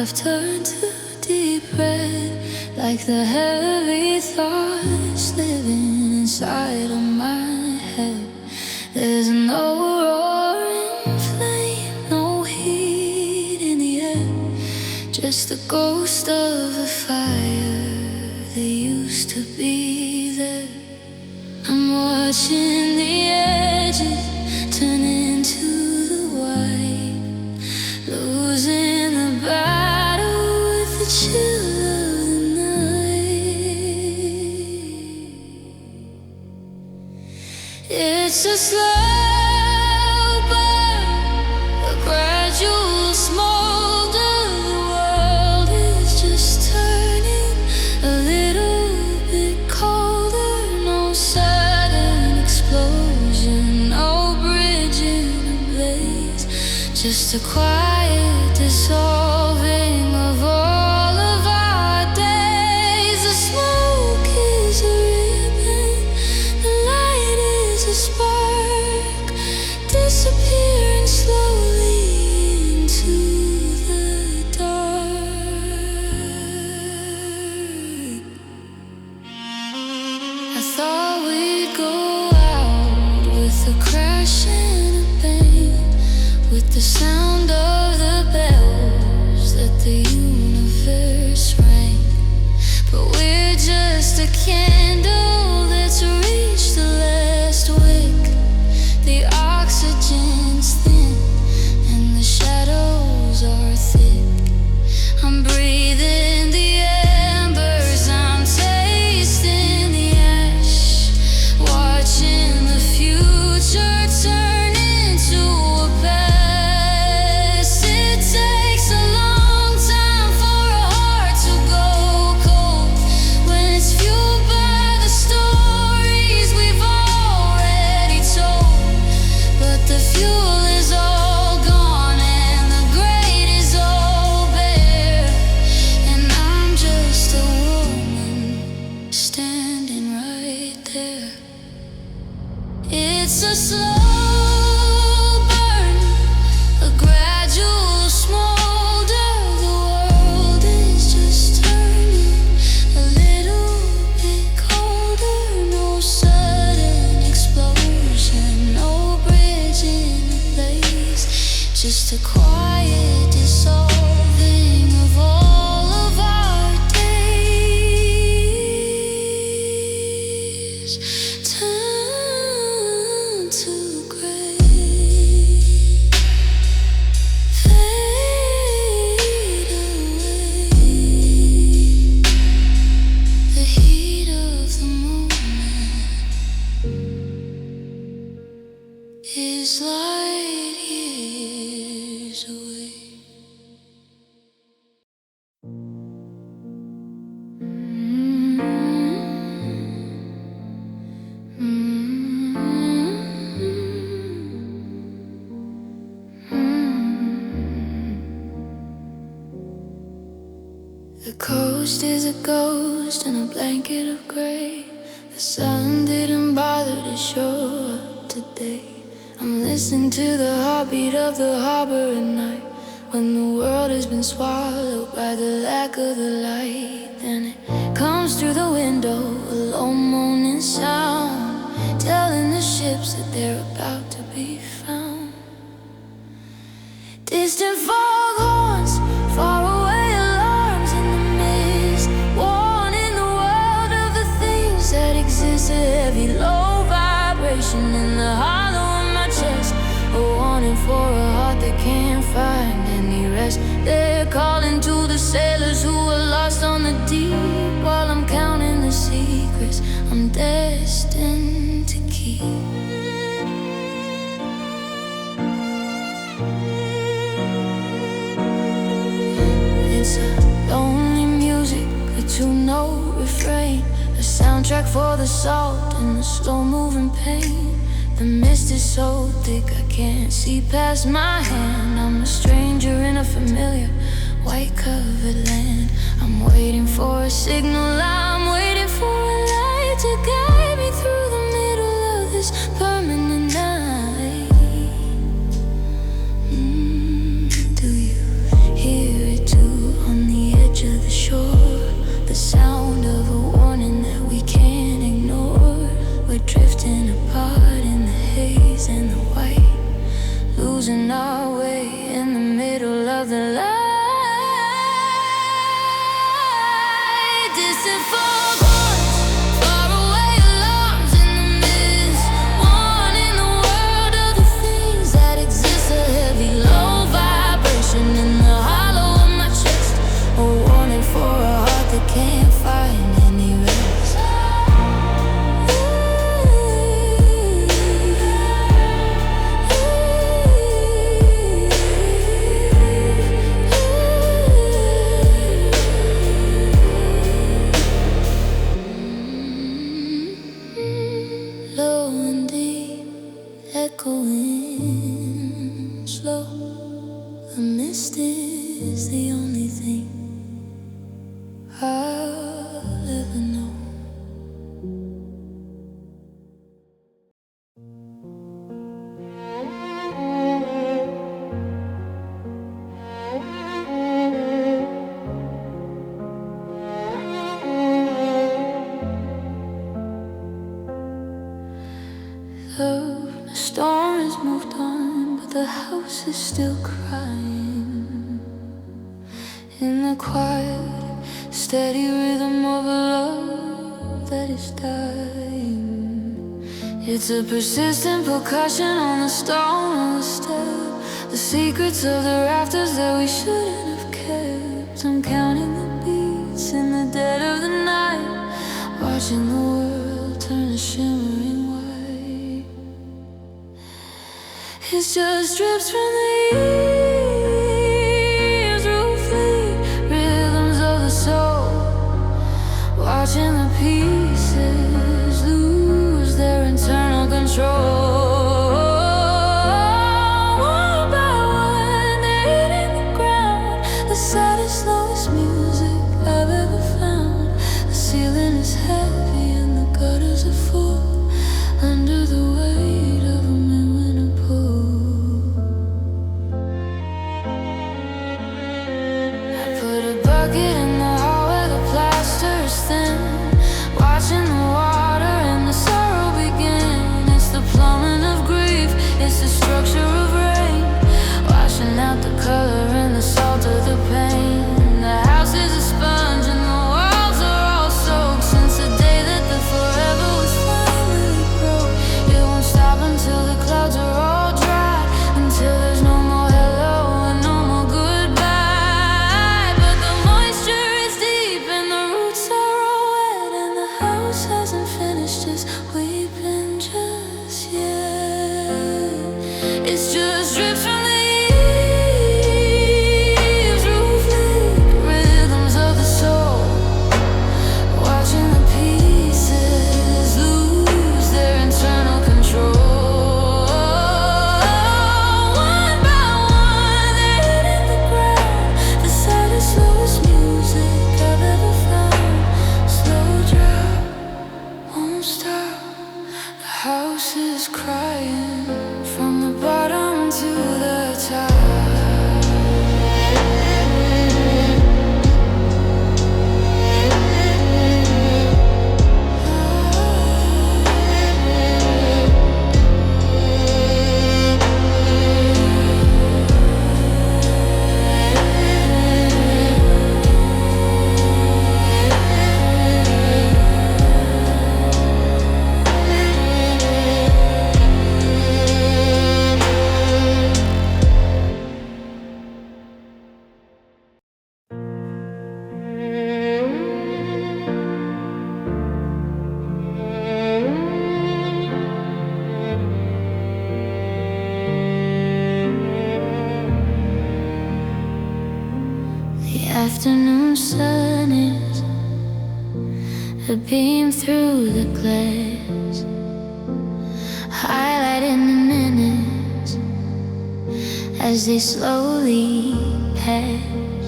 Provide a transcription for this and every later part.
have turned to deep red, like the heavy thoughts living inside of my head. There's no roaring flame, no heat in the air, just the ghost of a fire that used to be there. I'm watching the edges turn into the white, losing the battle with the chill of the night. It's a slow burn, a gradual smolder. The world is just turning a little bit colder. No sudden explosion, no bridge in a blaze, just a quiet dissolving of all of our days. The smoke is a ribbon, the light is a spark, disappearing slowly into the dark. I thought we'd go out with a crash and a bang, with the sound of the bells that the universe rang. But we're just a candle that's reached the last wick. The oxygen's thin and the shadows are thick. I'm breathing the embers, I'm tasting the ash, watching the future turn into a past. It takes a long time for a heart to go cold when it's fueled by the stories we've already told. But the fuel is all gone and the grate is all bare, and I'm just a woman standing right there. It's a slow burn, a gradual smolder. The world is just turning a little bit colder. No sudden explosion, no bridge in a place, just a quiet dissolving of all of our days. Turn to gray, fade away. The heat of the moment is light years away. The coast is a ghost in a blanket of gray. The sun didn't bother to show up today. I'm listening to the heartbeat of the harbor at night, when the world has been swallowed by the lack of the light. And it comes through the window, a low moaning sound, telling the ships that they're about to be found. Distant foghorns, far away alarms in the mist, warning the world of the things that exist. A heavy low vibration in the hollow of my chest, a warning for a heart that can't find any rest. They're calling to the sailors who are lost on the deep, while I'm counting the secrets I'm destined to keep. It's a lonely music, a two-note refrain, a soundtrack for the salt and the slow-moving pain. The mist is so thick I can't see past my hand. I'm a stranger in a familiar white-covered land. I'm waiting for a signal, I'm waiting for a light to guide me through the middle of this permanent night. Do you hear it too? that can't find any rest. Low and deep, echoing slow. The mist is the only thing I'll ever know. The storm has moved on, but the house is still crying. In the quiet, steady rhythm of a love that is dying. It's a persistent percussion on the stone of the step, the secrets of the rafters that we shouldn't have kept. I'm counting the beats in the dead of the night, watching the world turn to shimmering white. It just drips from the ears, roof-leak rhythms of the soul, watching the pieces lose their internal control. One by one, they're hitting the ground, the saddest, slowest music I've ever found. The ceiling is heavy and the gutters are full, under the weight of a midwinter pool. Put a bucket in the hall where the plaster is thin, watching the water and the sorrow begin. It's the plumbing of grief, it's the structure of rain, washing out the color and the salt of the pain. The house is a sponge and the walls are all soaked since the day that the forever was finally broke. It won't stop until the clouds are all dry, until there's no more hello and no more goodbye. But the moisture is deep and the roots are all wet, and the house hasn't finished just weeping just yet. It's just drips from the eaves, roof-leak rhythms of the soul, watching the pieces lose their internal control. One by one, they're hitting the ground, the saddest, slowest music I've ever found. Slow drop, won't stop. The house is crying from the bottom to the top. The afternoon sun is a beam through the glass, highlighting the minutes as they slowly pass.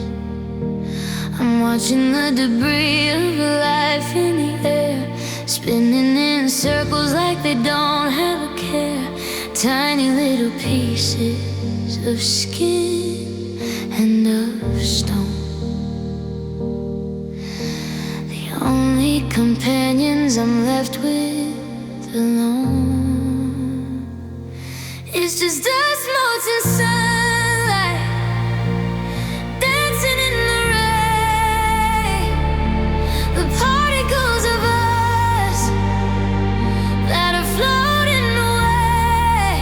I'm watching the debris of life in the air, spinning in circles like they don't have a care. Tiny little pieces of skin and of stone, the only companions I'm left with alone. It's just dust motes and sunlight dancing in the rain, the particles of us that are floating away.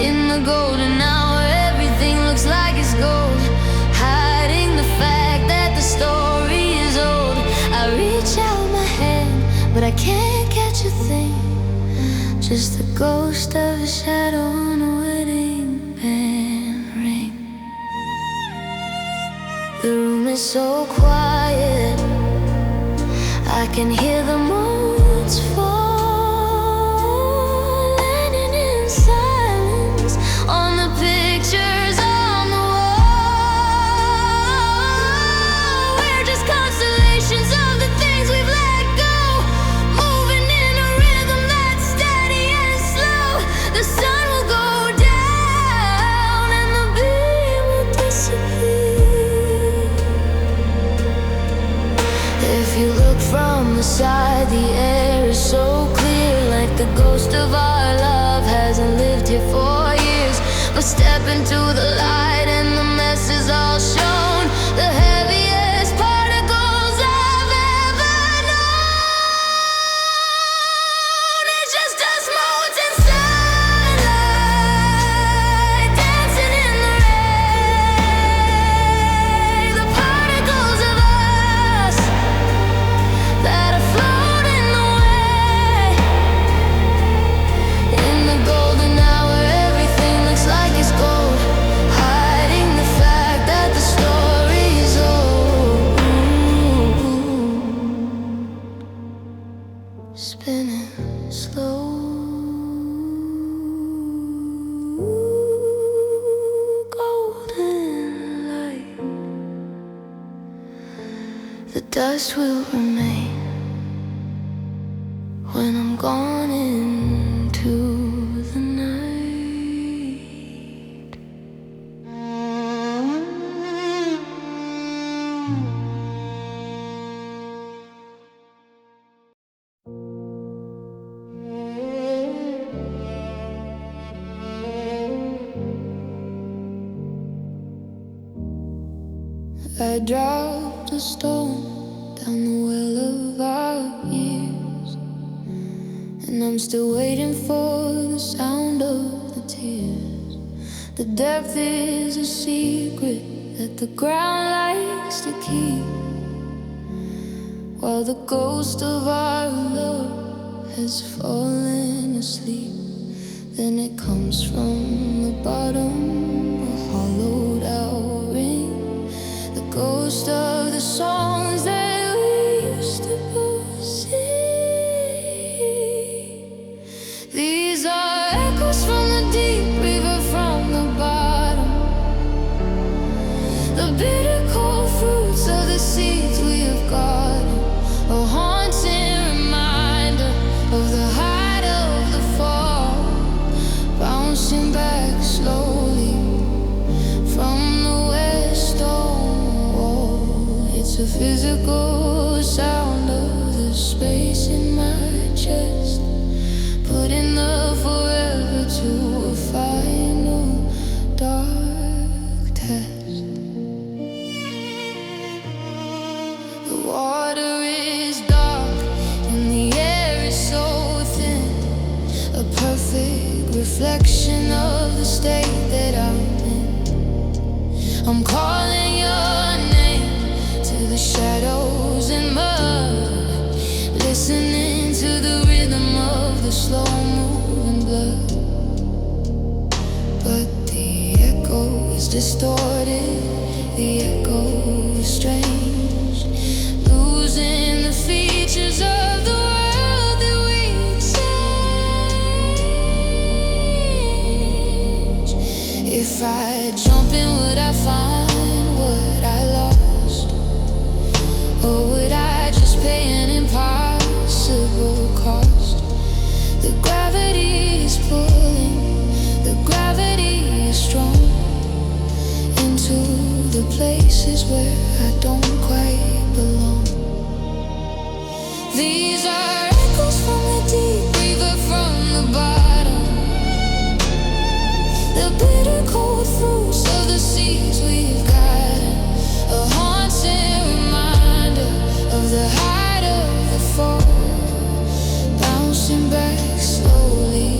In the golden hour, everything looks like it's gold, hiding the fact that the story I can't catch a thing, just the ghost of a shadow on a wedding band ring. The room is so quiet, I can hear the moons falling in silence on the pictures on the wall. We're just constellations of the things we've let go, moving in a rhythm that's steady and slow. The sun will go down and the beam will disappear. If you look from the side, the air is so clear, like the ghost of our love hasn't lived here for years. But step into the light and the mess is all shown. The heaviest particles I've ever known. It's just us moons in sunlight, dancing in the rain. The particles of us that are floating away. In the golden hour, everything looks like it's gold, hiding the fact that the story's old. Spinning slow, golden light. The dust will remain when I'm gone into the night. I dropped a stone down the well of our years, and I'm still waiting for the sound of the tears. The depth is a secret that the ground likes to keep, while the ghost of our love has fallen asleep. Then it comes from the bottom, a hollowed out ring, the ghost of the songs that we used to both sing. These are echoes from the deep river, from the bottom, the bitter cold fruits of the seeds we have gotten, a haunting reminder of the height of the fall, bouncing back slowly from the west stone wall. It's a physical sound of the space in my chest, putting the forever to a final dark test. The water is dark and the air is so thin, a perfect reflection of the state that I'm in. I'm calling your name to the shadows and mud, listening to the rhythm of the slow-moving blood. But the echo is distorted, the echo is strange, losing the features of the world that we exchange. If I jump in, would I find what I lost? Or would I just pay an impossible cost? The gravity is pulling, the gravity is strong, into the places where I don't quite belong. These are echoes from the deep river, from the bottom, the bitter cold fruits of the seeds we've gotten, a haunting reminder of the height of the fall, bouncing back slowly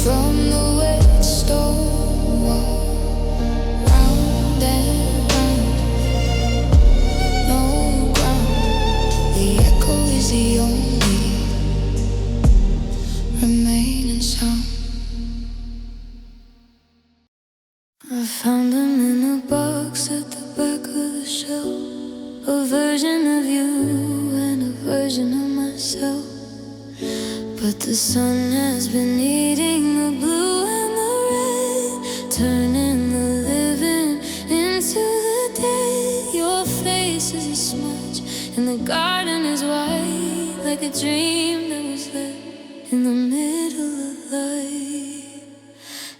from the wet stone wall. Round and round, no ground, the echo is the only shell, a version of you and a version of myself. But the sun has been eating the blue and the red, turning the living into the dead. Your face is a smudge and the garden is white, like a dream that was left in the middle of light.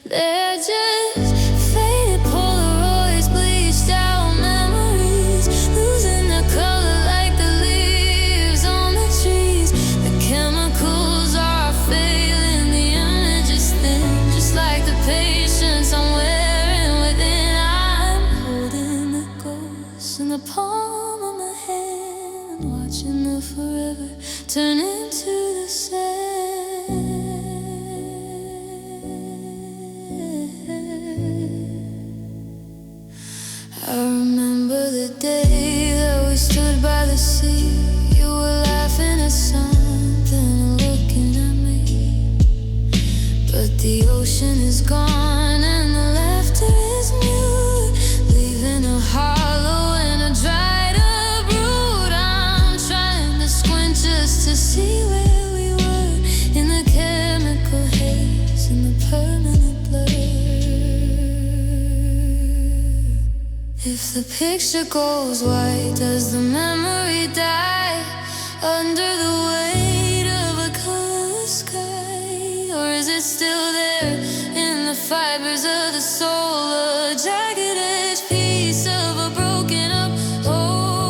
They're just faded Polaroids, bleached out memories, losing their color like the leaves on the trees. The chemicals are failing, the image is thin, just like the patience I'm wearing within. I'm holding the ghost in the palm of my hand, watching the forever turn into the sand. I remember the day that we stood by the sea. You were laughing at something and looking at me, but the ocean is gone and the laughter is mute, leaving a hollow and a dried up root. I'm trying to squint just to see where we were in the chemical haze and the permanent blur. If the picture goes white, does the memory die under the weight of a colorless sky? Or is it still there in the fibers of the soul, a jagged edge piece of a broken up whole?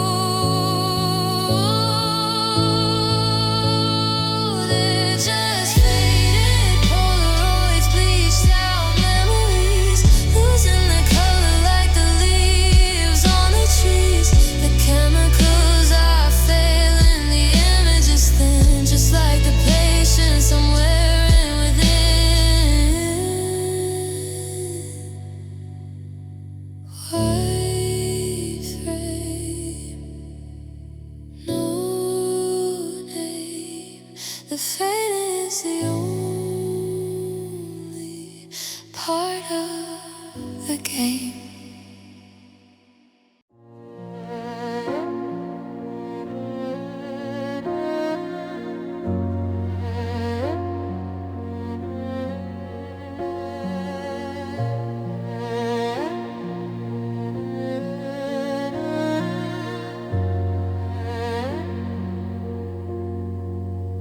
They're just faded Polaroids, bleached out memories, losing their color like the leaves on the trees. The chemicals are failing, the image is thin, just like the patience I'm wearing within. White frame, no name. The fading is the only part of the game.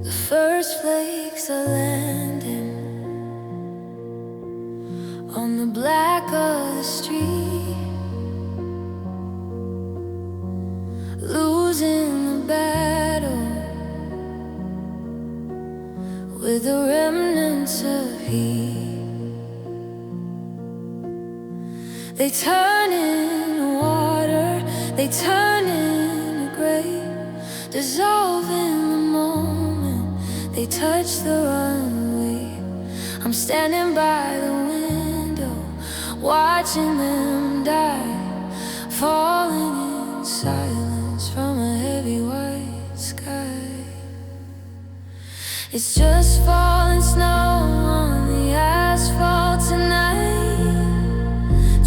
The first flakes are landing on the black of the street, losing the battle with the remnants of heat. They turn into water, they turn into gray, dissolve in the moment they touch the runway. I'm standing by the window, watching them die, falling in silence from a heavy white sky. It's just falling snow on the asphalt tonight,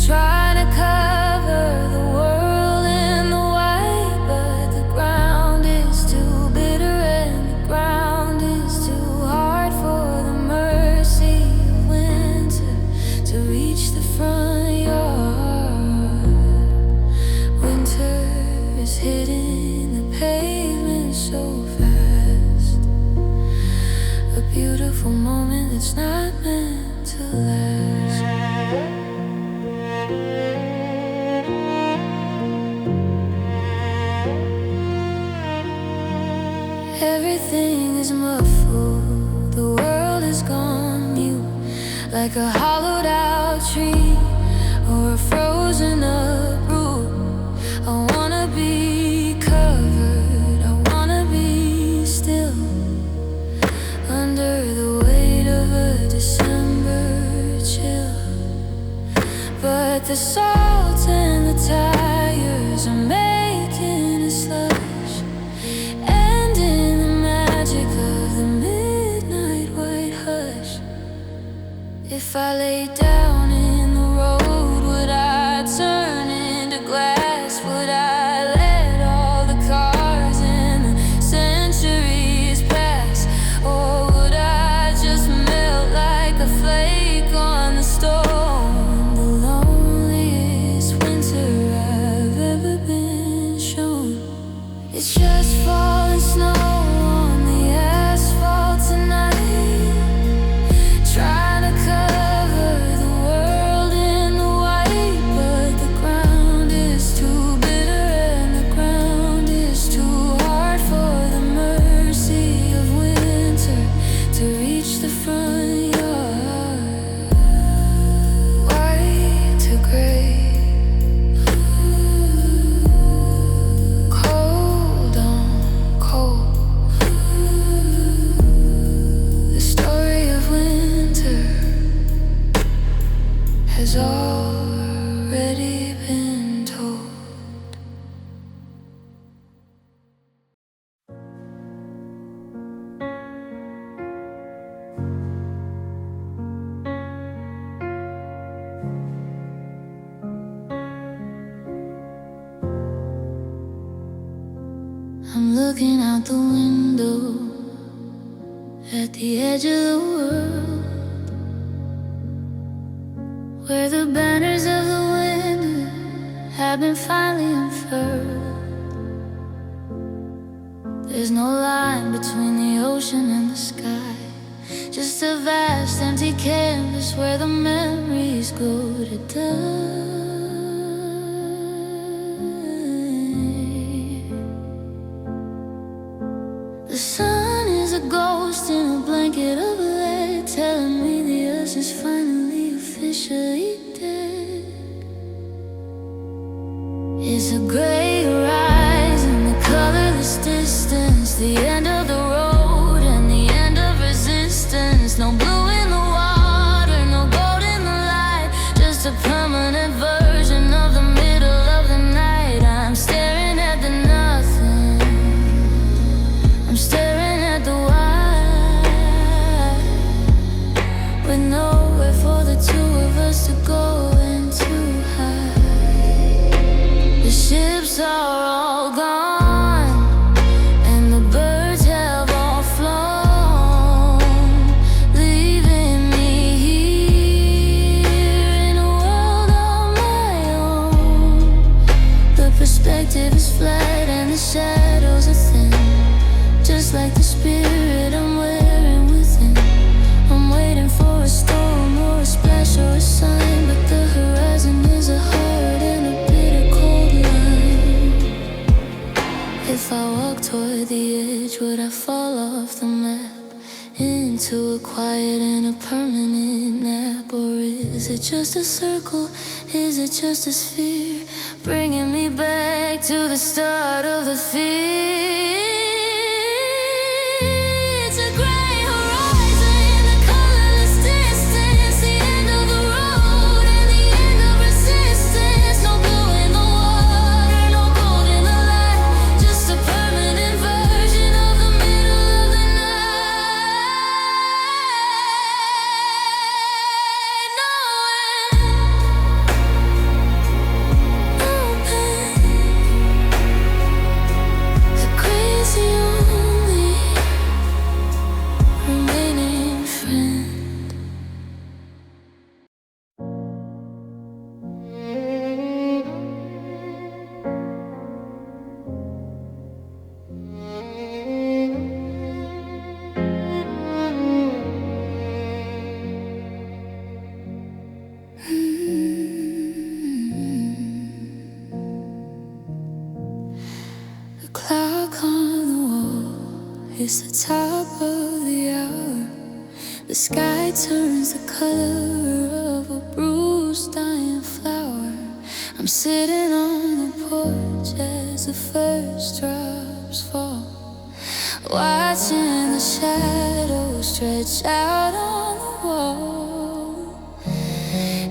trying to cover the world in the white, but the ground is too bitter and the ground is too hard for the mercy of winter to reach the front yard. Winter is hitting the pavement so fast, a beautiful moment that's not meant to last. Everything is muffled, the world is gone mute, like a hollowed out tree or a frozen up root. I wanna be covered, I wanna be still, under the weight of a December chill. But the salt and the tires are making a slush, and in the magic of the midnight white hush, if I lay down in the road, would I turn into glass? Would I I'm looking out the window at the edge of the world, where the banners of the winter have been finally unfurled. There's no line between the ocean and the sky, just a vast empty canvas where the memories go to die. The sun is a ghost in a blanket of lead, telling me the earth is finally officially dead. It's a gray horizon, the colorless distance, the end of the road and the end of resistance. No blue in the water, no gold in the light, just a permanent version of the middle of the night. I'm staring at the nothing, I'm staring at the wide, with nowhere for the two of us to go and to hide. The ships are all gone and the birds have all flown, leaving me here in a world of my own. The perspective is flat and the shadows are thin, just like the spirit I'm wearing within. I'm waiting for a storm or a splash or a sign, but the horizon is a hard and a bitter cold line. If I walk toward the edge, would I fall off the map into a quiet and a permanent nap? Or is it just a circle? Is it just a sphere, bringing me back to the start of the fear? It's a gray horizon, the colorless distance, the end of the road and the end of resistance. No blue in the water, no gold in the light, just a permanent version of the middle of the night. No pain, the crazy only remaining friend. The clock on the wall, it's the top of the hour. The sky turns the color of a bruised, dying flower. I'm sitting on the porch as the first drops fall, watching the shadows stretch out on the wall.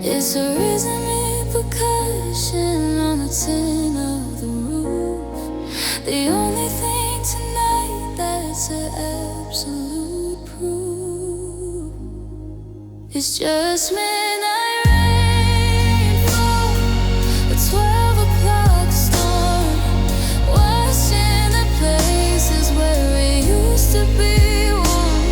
It's a rhythmic percussion on the tin of the roof, the only thing tonight that's an absolute proof. It's just midnight rainfall, a 12 o'clock storm, washing the places where it used to be warm.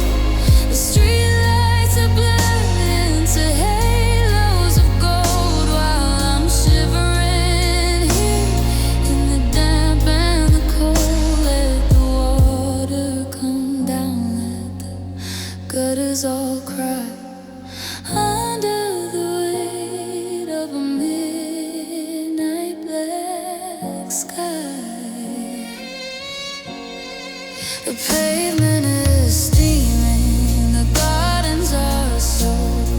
The streetlights are blurred into halos of gold, while I'm shivering here in the damp and the cold. Let the water come down, let the gutters all cry under the weight of a midnight black sky. The pavement is steaming, the gardens are soaked,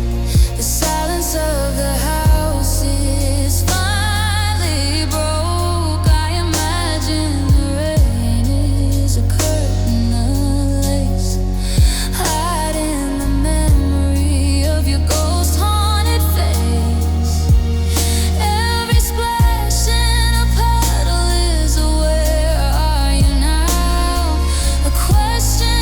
the silence of the house is finally broke. I imagine the rain is a curtain of lace, hiding the memory of your ghost haunted face. Every splash in a puddle is a where are you now? A question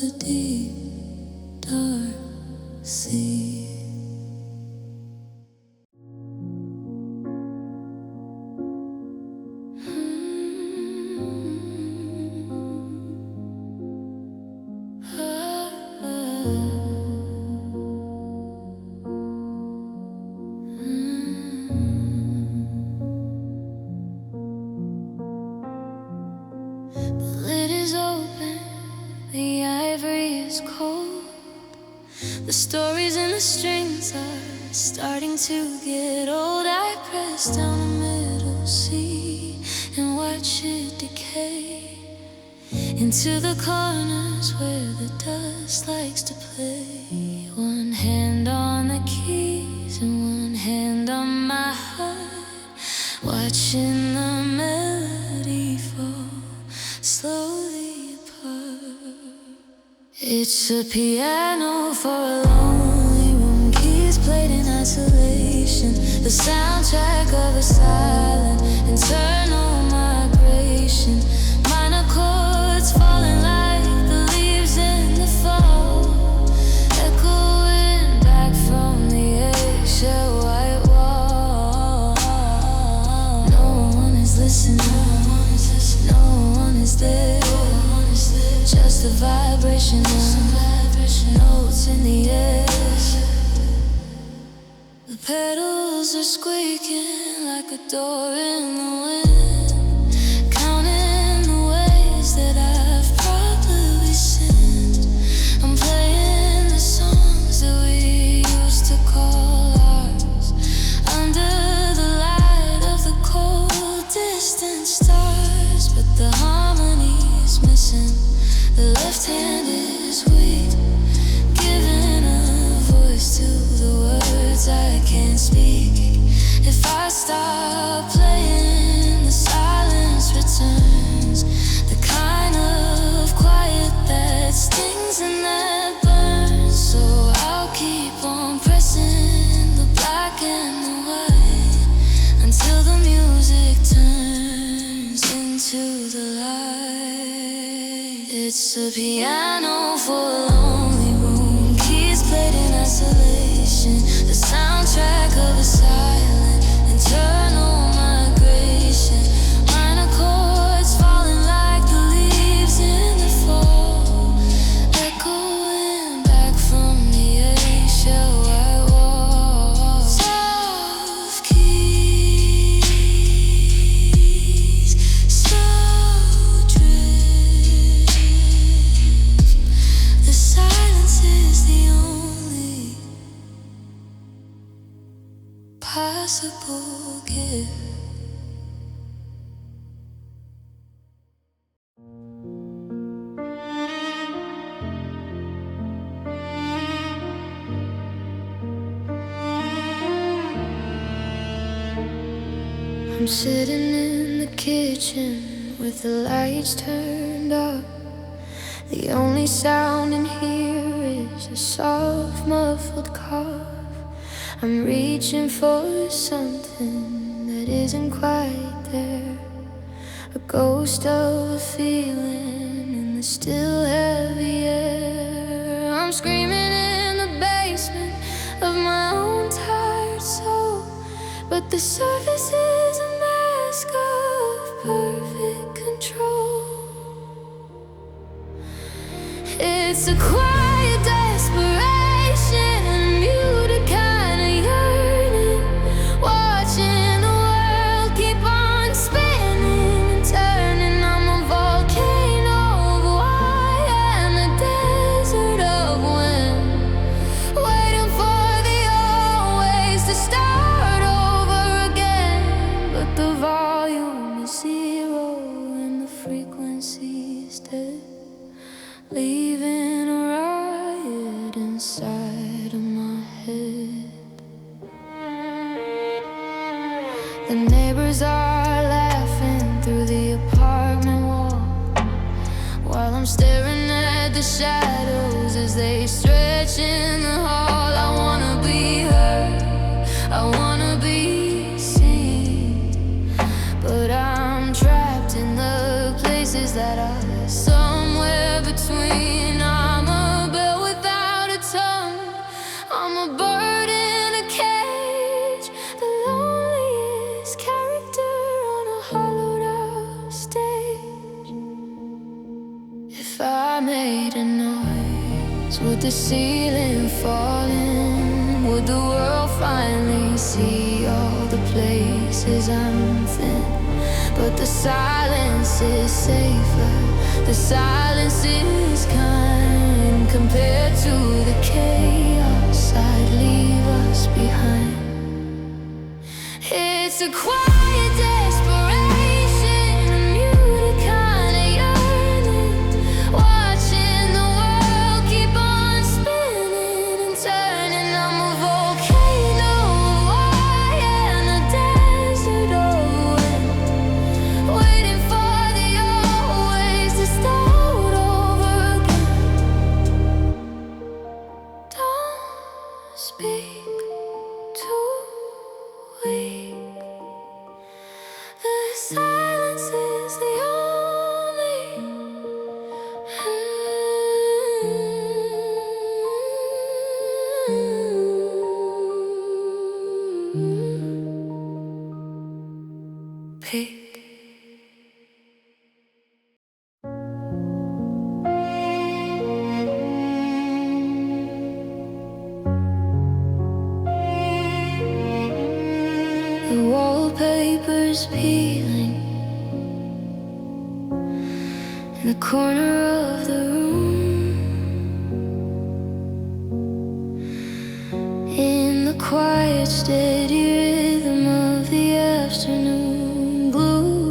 the deep, dark sea. The ivory is cold. The stories and the strings are starting to get old. I press down the middle C and watch it decay into the corners where the dust likes to play. One hand on the keys and one hand on my heart, watching the melody fall slowly apart. It's a piano for a lonely room, keys played in isolation, the soundtrack of a silent internal migration. Minor chords falling like the leaves in the fall, echoing back from the eggshell white wall. No one is listening, no one is there, just a vibration of notes in the air. The pedals are squeaking like a door in the wind, counting the ways that I've probably sinned. I'm playing the songs that we used to call ours, under the light of the cold distant stars. But the harmony's missing, the left hand is weak, giving a voice to the words I can't speak. If I stop playing, the silence returns, the kind of quiet that stings and that burns. So I'll keep on pressing the black and the white until the music turns into the light. It's a piano for a lonely room, keys played in isolation, the soundtrack of a silent internal migration. Minor chords falling like the leaves in the fall, echoing back from the eggshell white wall. Soft keys, slow drift. The silence is the only possible gift. I'm sitting in the kitchen with the lights turned up. The only sound in here is a soft muffled cough. I'm reaching for something that isn't quite there, a ghost of a feeling in the still heavy air. I'm screaming in the basement of my own tired soul, but the surface is a mask of perfect control. It's a quiet desperation and muted kind of yearning, watching the world keep on spinning and turning. I'm a volcano of why and a desert of when, waiting for the always to start over again. But the volume is zero and the frequency is dead, leaving a riot inside of my head. The neighbors are laughing through the apartment wall, while I'm staring at the shadows as they stretch in the hall. I wanna be heard, I wanna be seen, but I'm trapped in the places that are somewhere between. I made a noise, would the ceiling fall in? Would the world finally see all the places I'm thin? But the silence is safer, the silence is kind, compared to the chaos I'd leave us behind. It's a quiet desperation, a muted kind of yearning, watching the world keep on spinning and turning. I'm a volcano of why and a desert of wind, waiting for the old ways to start over again. Don't speak to me. The silence is the only pick. The wallpaper's peeling in the corner of the room. In the quiet, steady rhythm of the afternoon gloom.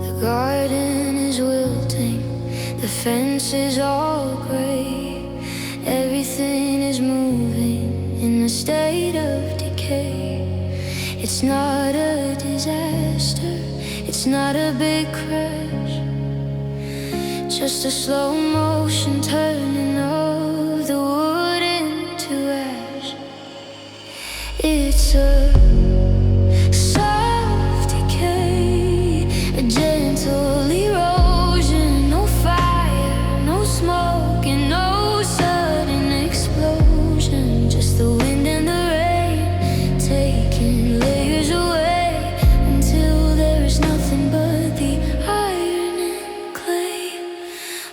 The garden is wilting, the fence is all gray. Everything is moving in a state of decay. It's not a disaster, it's not a big crash, just a slow motion turning of the wood into ash. It's a soft decay, a gentle erosion, no fire, no smoke, and no sudden explosion. Just the wind and the rain taking layers away until there is nothing but the iron and clay.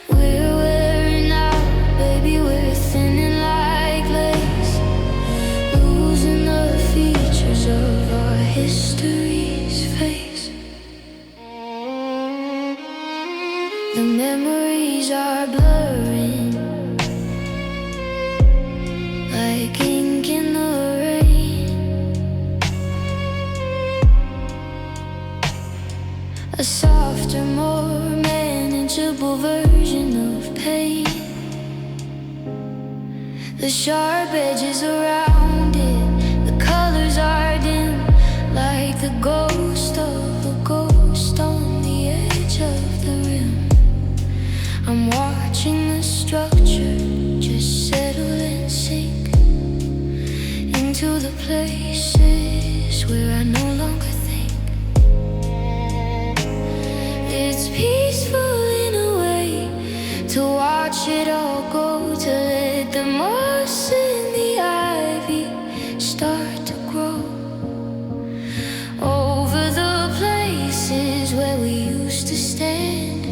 We're wearing out, baby, we're thinning like lace, losing the features of our history's face. The memories are blurring like ink in the rain. A softer, more manageable version of pain. The sharp edges around it, the colors are dim, like the ghost of a ghost on the edge of the rim. I'm watching the structure just settle and sink into the places where I no longer think. It's peaceful in a way to watch it all go, to let the moss and the ivy start to grow over the places where we used to stand,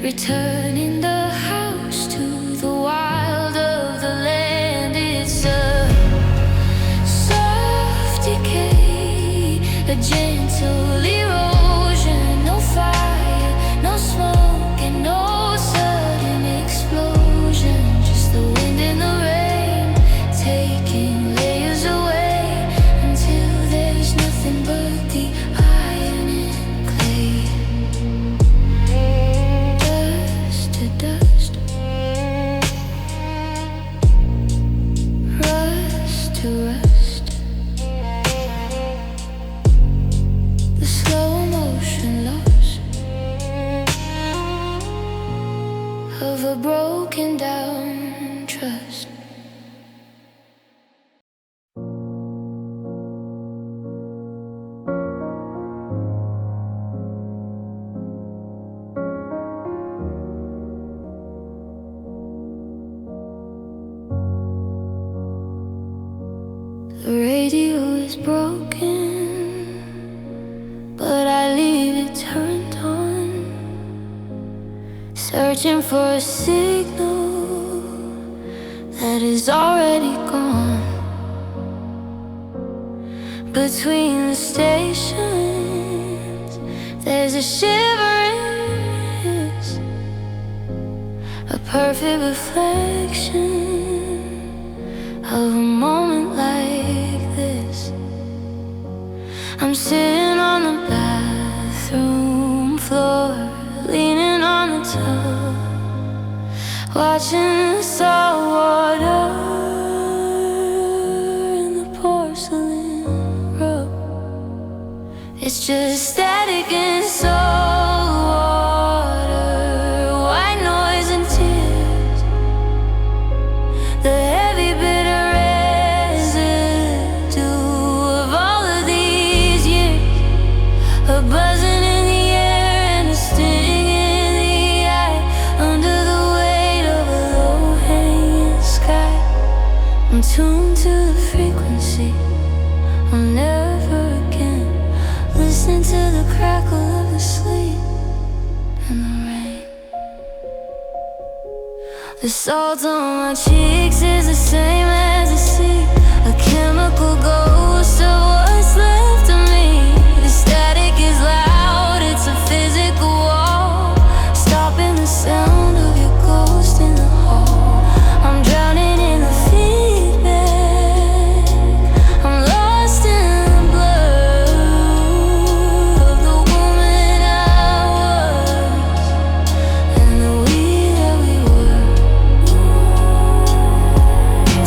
returning the house to the wild of the land. It's a soft decay, a gentle erosion, no fire, no smoke, and no sudden explosion. Just the wind and the rain taking layers away until there's nothing but the iron and clay. Dust to dust, rust to rust. The slow motion loss of a broken down trust. The radio is broken, but I leave searching for a signal that is already gone. Between the stations, there's a shivering mist, a perfect reflection of a moment like this. I'm sitting on the bathroom floor, leaning on the tub, watching the salt water in the porcelain rub. It's just static and salt water, white noise and tears. The heavy bitter residue of all of these years, a buzzing in the air and a sting in the eye, under the weight of a low-hanging sky. I'm tuned to the frequency, I'll never again listen to the crackle of the sleet and the rain. The salt on my cheeks is the same as the sea, a chemical ghost of what's left of me. The static is loud, it's a physical wall, stopping the sound of your ghost in the hall. I'm drowning in the feedback, I'm lost in the blur of the woman I was and the we that we were.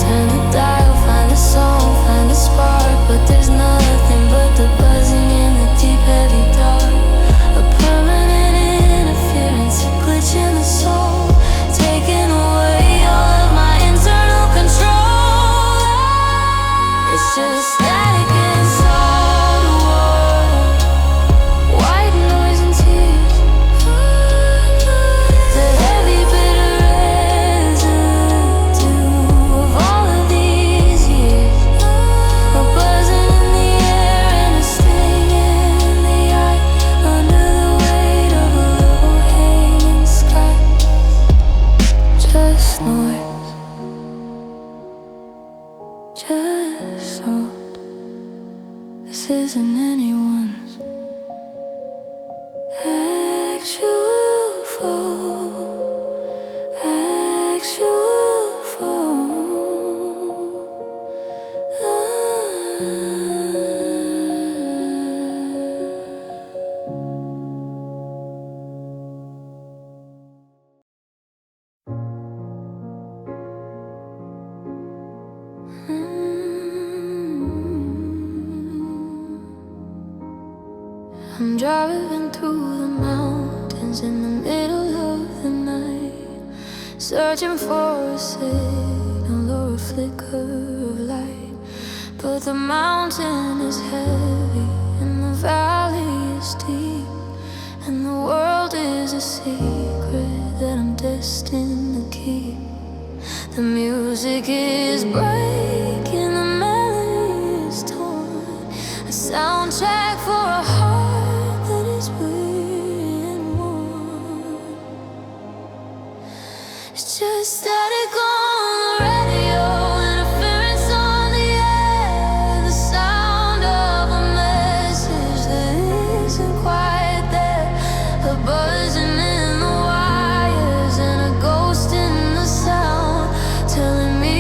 Turn the dial, find a song, find a spark, but there's nothing but the buzzing in the deep heavy dark. A permanent interference, a glitch in the soul, taking away all of my internal control. It's just static and salt water, white noise and tears. The heavy bitter residue of all of these years, a buzzing in the air and a sting in the eye, under the weight of a low-hanging sky. Just noise, just salt. This isn't anyone's actual fault, actual fault. I'm driving through the mountains in the middle of the night, searching for a signal or a flicker of light. But the mountain is heavy and the valley is deep, and the world is a secret that I'm destined to keep. The music is breaking, the melody is torn, a soundtrack for a heart that is weary and worn. It's just static on the radio, interference on the air, the sound of a message that isn't quite there, a buzzing in the wires and a ghost in the sound, telling me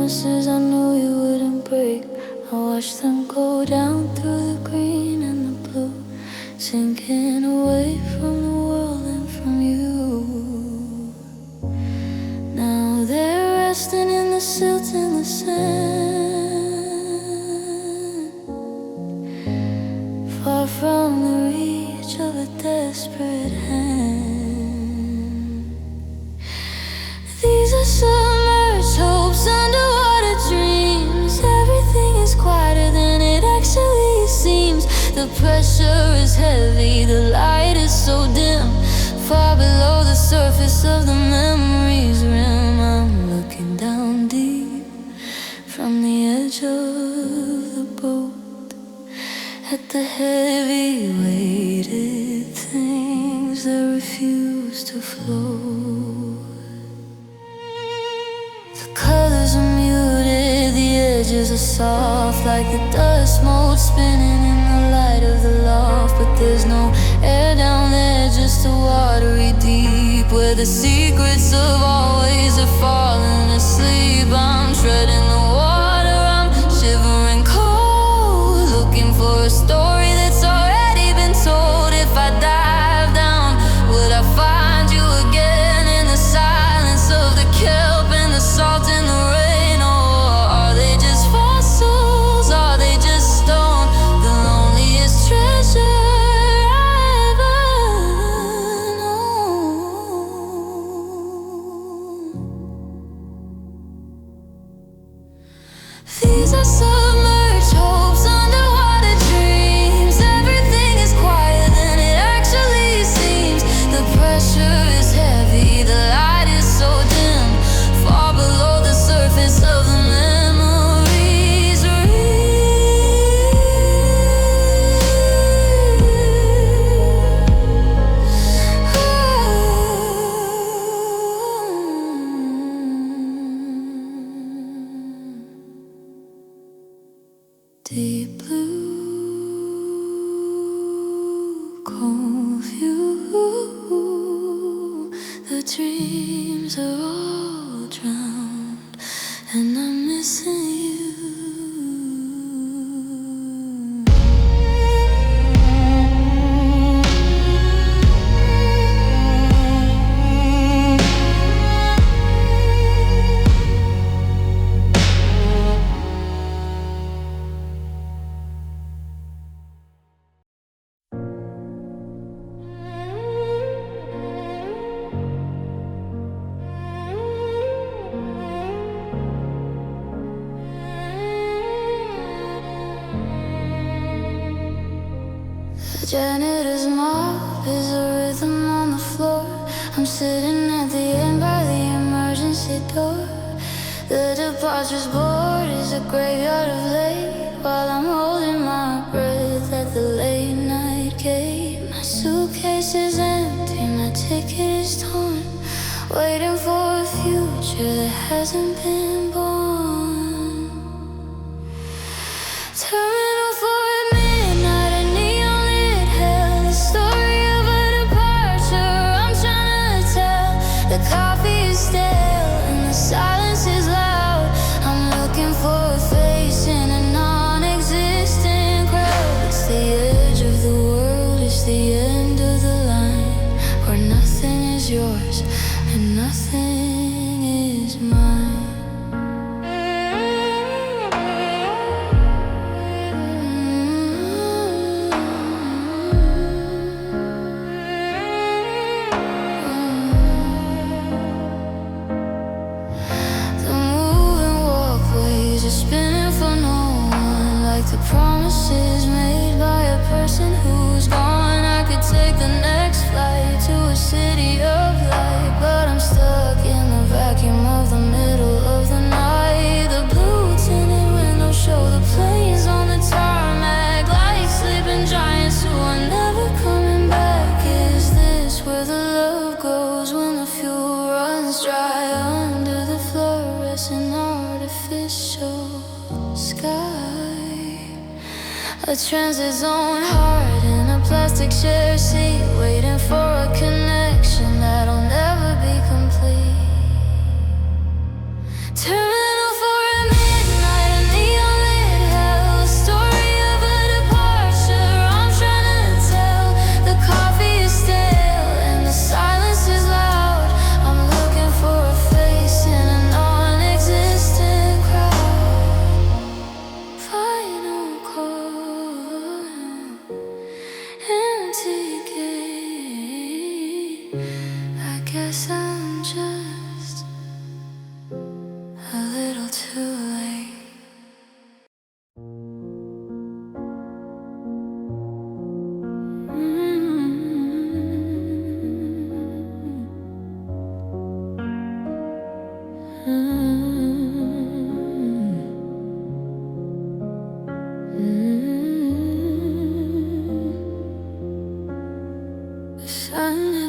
promises I knew you wouldn't break. I watched them go down through the green and the blue, sinking away from the world and from you. Now they're resting in the silt and the sand, far from the reach of a desperate hand. These are submerged hopes, underwater dreams. Everything is quieter than it actually seems. The pressure is heavy, the light is so dim, far below the surface of the memory's rim. I'm looking down deep from the edge of the boat at the heavy weighted things that refuse to float. The colors are muted, the edges are soft, like the dust mold spinning in the light of the loft. But there's no air down there, just a watery deep, where the secrets of always are falling asleep. I'm treading the water, I'm shivering cold, looking for a story that's already been told. If I dive down, would I find you again in the silence of the kelp and the salt in the rain? Or are they just fossils? Are they just stone? The loneliest treasure I ever known. These are submerged hopes, underwater dreams. Everything is quieter than it actually seems. The pressure is heavy, the light is so dim, far below the surface of the memories deep blue, cold view. The dreams are all drowned, and I'm missing you. The janitor's mop is a rhythm on the floor. I'm sitting at the end by the emergency door. The departure's board is a graveyard of late, while I'm holding my breath at the late night gate. My suitcase is empty, my ticket is torn, waiting for a future that hasn't been born. Terminal for a midnight, a neon lit hell, the story of a departure I'm trying to tell. The coffee is stale and the silence is loud. I'm looking for a face in a non-existent crowd. It's the edge of the world, it's the end of the line, where nothing is yours and nothing is mine. The promises made by a person who's gone. I could take the next flight to a city of light, but I'm stuck in the vacuum of the middle of the night. The blue tinted windows show the planes on the tarmac, like sleeping giants who are never coming back. Is this where the love goes when the fuel runs dry under the fluorescent artificial sky? A transit zone heart in a plastic chair seat, waiting for a connection that'll never be complete. Terminal for a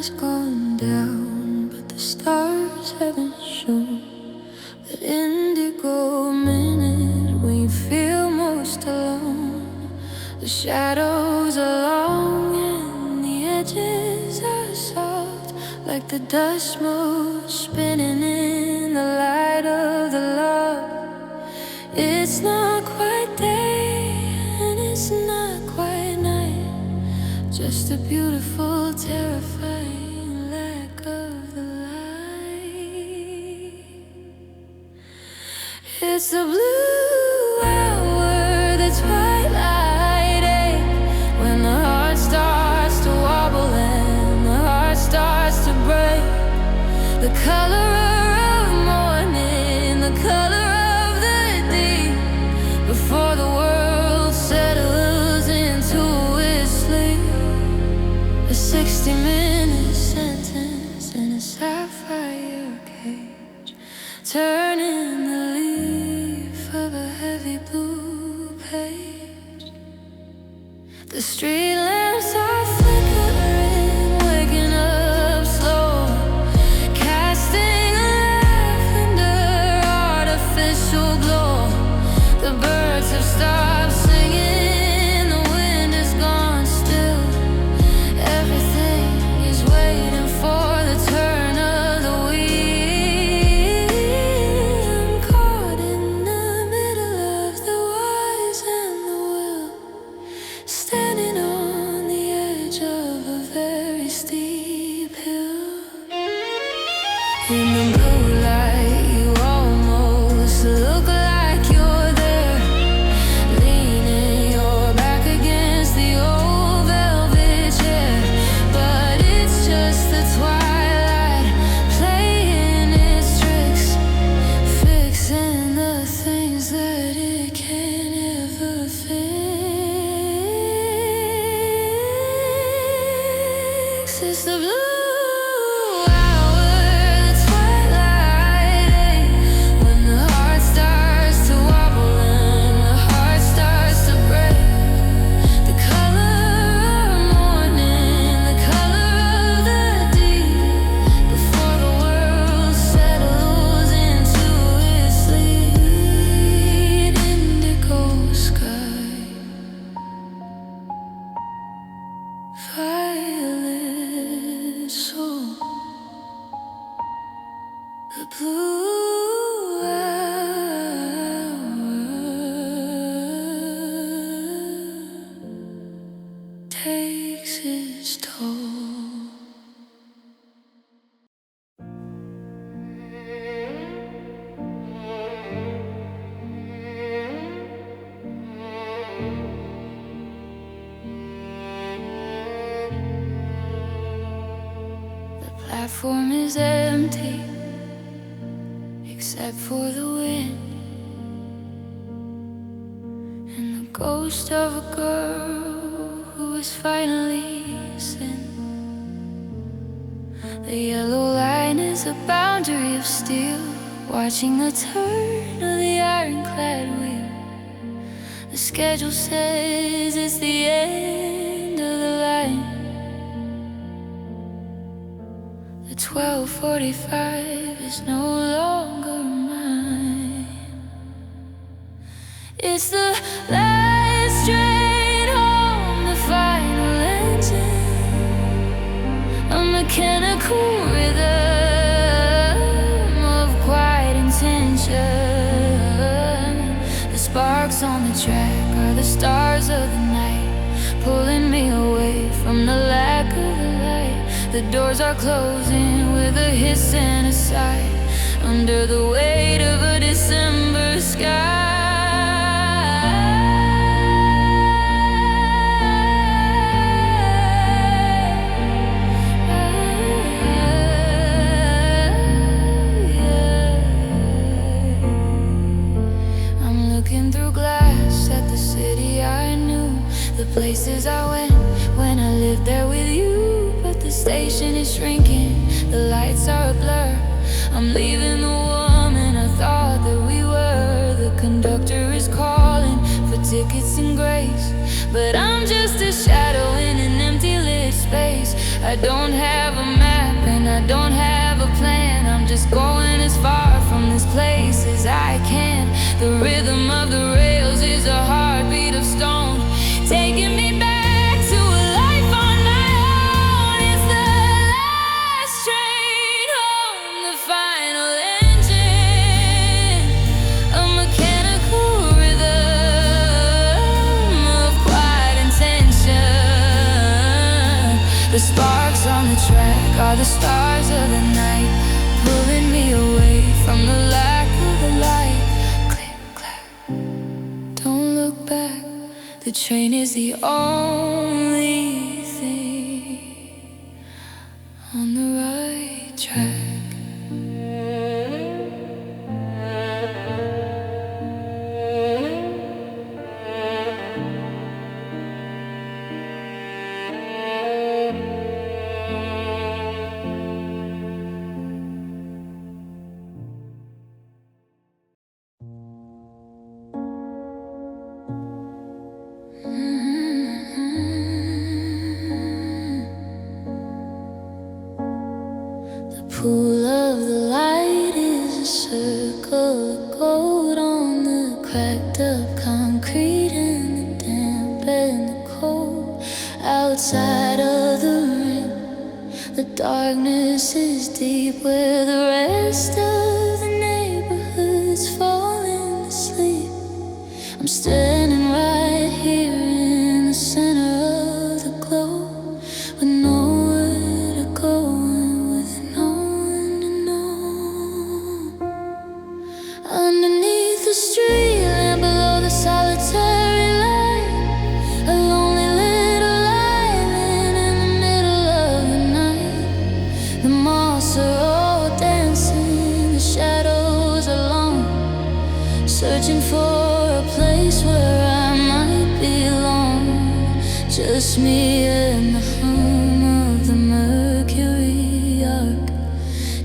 has gone down, but the stars haven't shown that indigo minute when you feel most alone. The shadows are long and the edges are soft, like the dust motes spinning in the light of the love. It's not quite day and it's not quite night, just a beautiful, terrifying lack of the light. It's the blue hour, the twilight age, when the heart starts to wobble and the heart starts to break. The color of morning, the color of the deep, before the world settles into its sleep. A 60-minute sentence in a sapphire cage, turning the leaf of a heavy blue page. The street lamps are flickering, waking up slow, casting a lavender artificial glow. The birds have stopped singing, the wind is gone still. Everything is waiting for the turn of the wheel. I'm caught in the middle of the wise and the will, standing on the edge of a very steep hill. In the blue light, you almost look like you're there, leaning your back against the old velvet chair. But it's just the twilight playing its tricks, fixing the things that it can't ever fix. It's the blue hour, the twilight age, when the heart starts to wobble and the heart starts to break. The color of morning, the color of the deep, before the world settles into its sleep. Indigo sky, violet soul. The blue hour takes its toll. The platform is empty, except for the wind and the ghost of a girl who is finally sin. The yellow line is a boundary of steel, watching the turn of the ironclad wheel. The schedule says it's the end of the line. The 12:45 is no longer mine. It's the last train home, the final engine, a mechanical rhythm of quiet intention. The sparks on the track are the stars of the night, pulling me away from the lack of the light. The doors are closing with a hiss and a sigh, under the weight of a December sky. I'm looking through glass at the city I knew, the places I went when I lived there with you. But the station is shrinking, the lights are a blur. I'm leaving the woman I thought that we were. The conductor is calling for tickets and grace, but I'm just a shadow in an empty lit space. I don't have a map and I don't have a plan. I'm just going as far from this place as I can. The rhythm of the rails is a heartbeat of stone, taking me back to a life on my own. It's the last train home, the final engine, a mechanical rhythm of quiet intention. The sparks on the track are the stars of the night, pulling me away from the lack of the light. Click, clack, don't look back. The train is the only thing on the right track. The pool of the light is a circle of gold on the cracked up concrete and the damp and the cold. Outside of the ring, the darkness is deep where the rest of the neighborhood's falling asleep. I'm standing right here in the center of the globe, with nowhere to go and with no one to know. Underneath the street lamp below the solitary light, a lonely little island in the middle of the night. The moths are all dancing, the shadows alone, searching for a place where I might belong. Just me and the hum of the Mercury arc,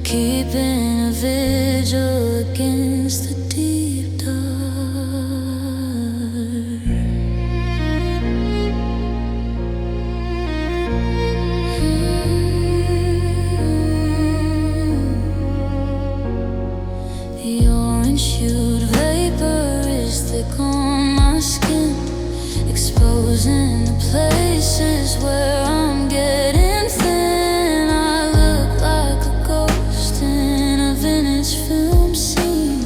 keeping a vigil against the deep dark. The orange-hued vapor is thick on my skin, exposing the places where I'm getting thin. I look like a ghost in a vintage film scene,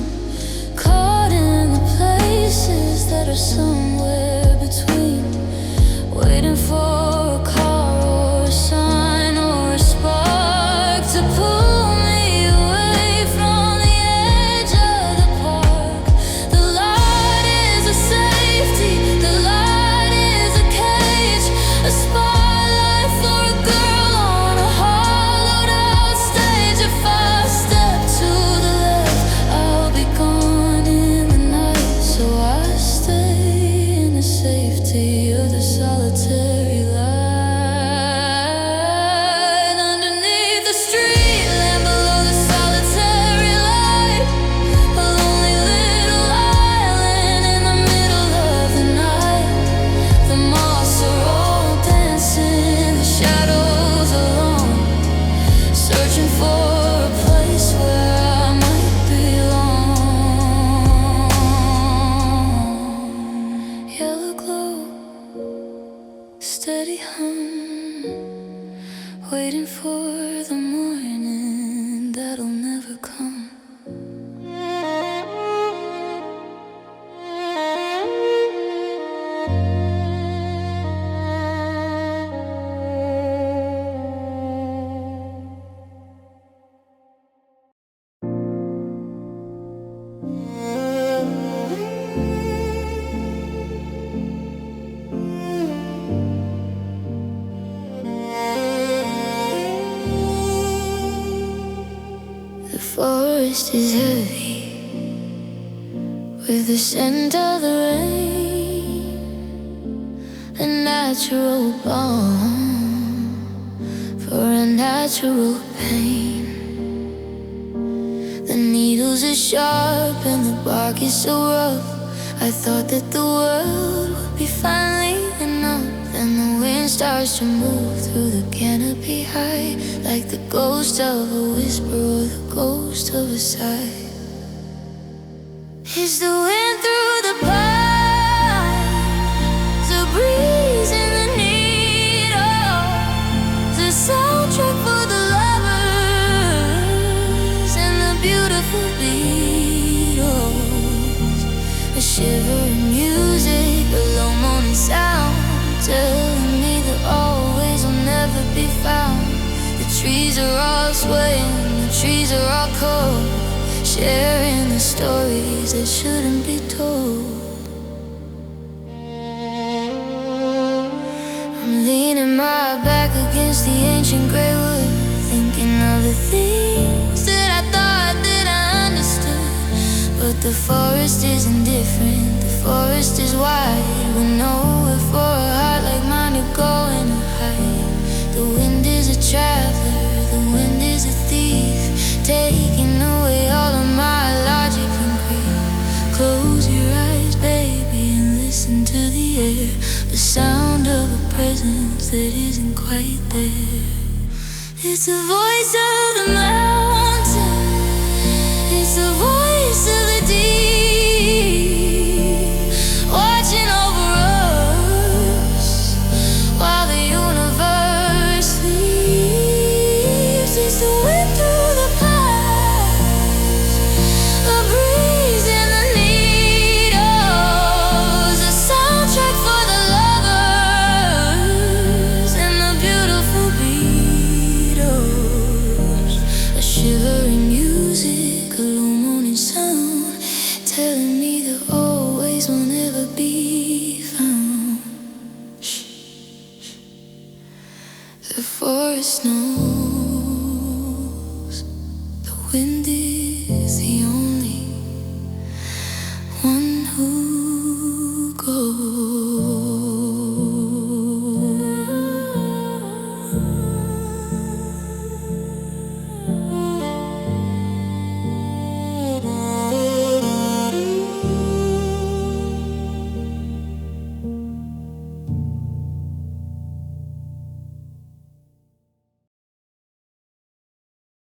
caught in the places that are somewhere between, waiting for a car or a sign or a spark to pull me away from the edge of the park. The light is a safety, the light is a cage, a spotlight for a girl on a hollowed out stage. If I step to the left, I'll be gone in the night. So I stay in the safety of the solitary light. Underneath the street lamp below the solitary light, a lonely little island in the middle of the night. The moths are all dancing, the shadows alone, searching for a place where I might belong. Yellow glow, steady hum, waiting for the morning that'll never come. The forest is heavy with the scent of the rain, a natural balm for a natural pain. The needles are sharp and the bark is so rough. I thought that the world would be finally enough. Then the wind Stars to move through the canopy high, like the ghost of a whisper or the ghost of a sigh. It's the wind through the pines, the breeze in the needles, the soundtrack for the lovers and the beautiful Beatles. A shivering music, a low moaning sound, telling me that always will never be found. The trees are all swaying, the trees are all cold, sharing the stories that shouldn't be told. I'm leaning my back against the ancient grey wood, thinking of the things that I thought that I understood. But the forest isn't different, the forest is wide, with nowhere for a heart like mine to go and to hide. The wind is a traveler, the wind is a thief, taking away all of my logic and grief. Close your eyes, baby, and listen to the air, the sound of a presence that isn't quite there. It's the voice of the mountain, it's the voice of the deep, watching over us while the universe sleeps. It's the wind through the pines, the breeze in the needles, the soundtrack for the lovers and the beautiful Beatles. A shivering music, a low moaning sound, telling me that always will never be found. The forest knows, the wind is